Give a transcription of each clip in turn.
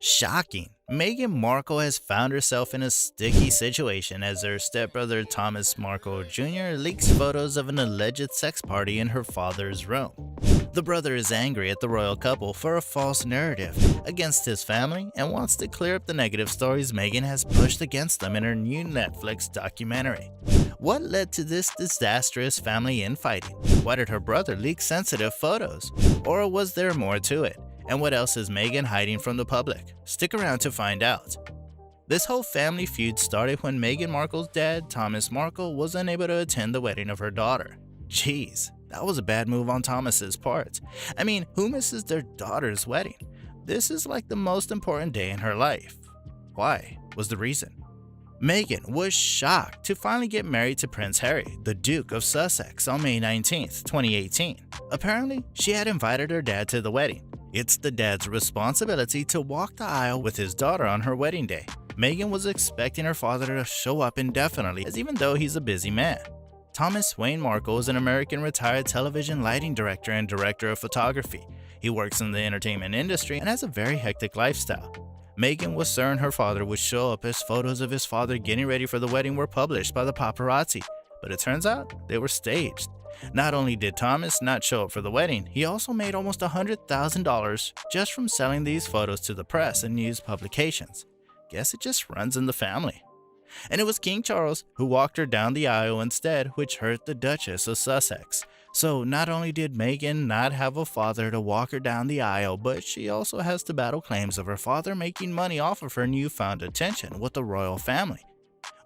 Shocking. Meghan Markle has found herself in a sticky situation as her stepbrother Thomas Markle Jr. leaks photos of an alleged sex party in her father's room. The brother is angry at the royal couple for a false narrative against his family and wants to clear up the negative stories Meghan has pushed against them in her new Netflix documentary. What led to this disastrous family infighting? Why did her brother leak sensitive photos? Or was there more to it? And what else is Meghan hiding from the public? Stick around to find out. This whole family feud started when Meghan Markle's dad, Thomas Markle, was unable to attend the wedding of her daughter. Jeez, that was a bad move on Thomas's part. I mean, who misses their daughter's wedding? This is like the most important day in her life. Why was the reason? Meghan was shocked to finally get married to Prince Harry, the Duke of Sussex, on May 19, 2018. Apparently, she had invited her dad to the wedding. It's the dad's responsibility to walk the aisle with his daughter on her wedding day. Meghan was expecting her father to show up indefinitely, as even though he's a busy man. Thomas Wayne Markle is an American retired television lighting director and director of photography. He works in the entertainment industry and has a very hectic lifestyle. Meghan was certain her father would show up as photos of his father getting ready for the wedding were published by the paparazzi, but it turns out they were staged. Not only did Thomas not show up for the wedding, he also made almost $100,000 just from selling these photos to the press and news publications. Guess it just runs in the family. And it was King Charles who walked her down the aisle instead, which hurt the Duchess of Sussex. So not only did Meghan not have a father to walk her down the aisle, but she also has to battle claims of her father making money off of her newfound attention with the royal family.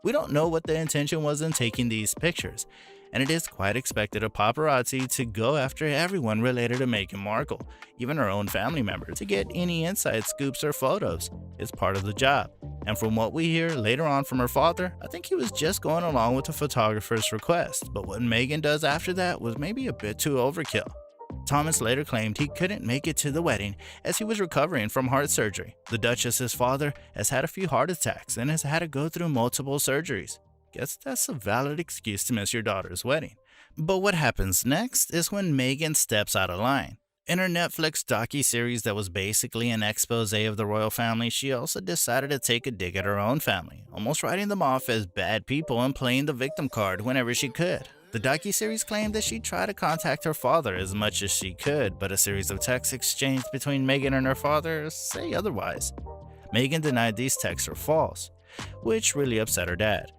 We don't know what the intention was in taking these pictures, and it is quite expected of paparazzi to go after everyone related to Meghan Markle, even her own family members, to get any inside scoops or photos. It's part of the job. And from what we hear later on from her father, I think he was just going along with the photographer's request, but what Meghan does after that was maybe a bit too overkill. Thomas later claimed he couldn't make it to the wedding as he was recovering from heart surgery. The Duchess's father has had a few heart attacks and has had to go through multiple surgeries. Guess that's a valid excuse to miss your daughter's wedding. But what happens next is when Meghan steps out of line. In her Netflix docu-series that was basically an expose of the royal family, she also decided to take a dig at her own family, almost writing them off as bad people and playing the victim card whenever she could. The docu-series claimed that she tried to contact her father as much as she could, but a series of texts exchanged between Meghan and her father say otherwise. Meghan denied these texts are false, which really upset her dad.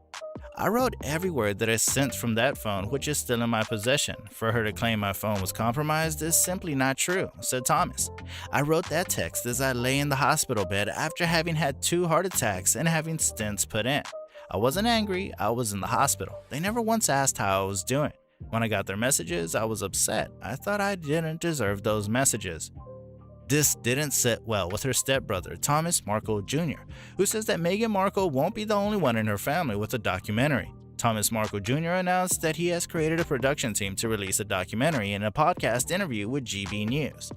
I wrote every word that I sent from that phone, which is still in my possession. For her to claim my phone was compromised is simply not true, said Thomas. I wrote that text as I lay in the hospital bed after having had 2 heart attacks and having stents put in. I wasn't angry, I was in the hospital. They never once asked how I was doing. When I got their messages, I was upset. I thought I didn't deserve those messages. This didn't sit well with her stepbrother, Thomas Markle Jr., who says that Meghan Markle won't be the only one in her family with a documentary. Thomas Markle Jr. announced that he has created a production team to release a documentary in a podcast interview with GB News.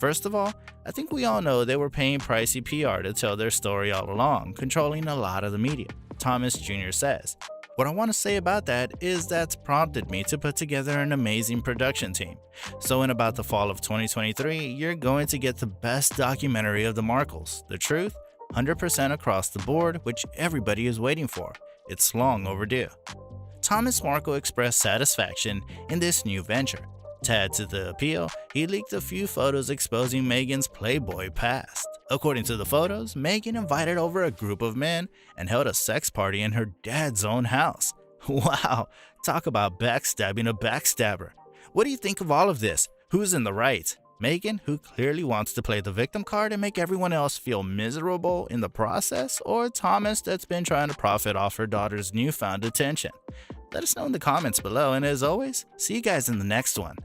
First of all, I think we all know they were paying pricey PR to tell their story all along, controlling a lot of the media, Thomas Jr. says. What I want to say about that is that's prompted me to put together an amazing production team. So in about the fall of 2023, you're going to get the best documentary of the Markles, the truth, 100% across the board, which everybody is waiting for. It's long overdue. Thomas Markle expressed satisfaction in this new venture. To add to the appeal, he leaked a few photos exposing Meghan's Playboy past. According to the photos, Meghan invited over a group of men and held a sex party in her dad's own house. Wow, talk about backstabbing a backstabber. What do you think of all of this? Who's in the right? Meghan, who clearly wants to play the victim card and make everyone else feel miserable in the process, or Thomas that's been trying to profit off her daughter's newfound attention? Let us know in the comments below, and as always, see you guys in the next one.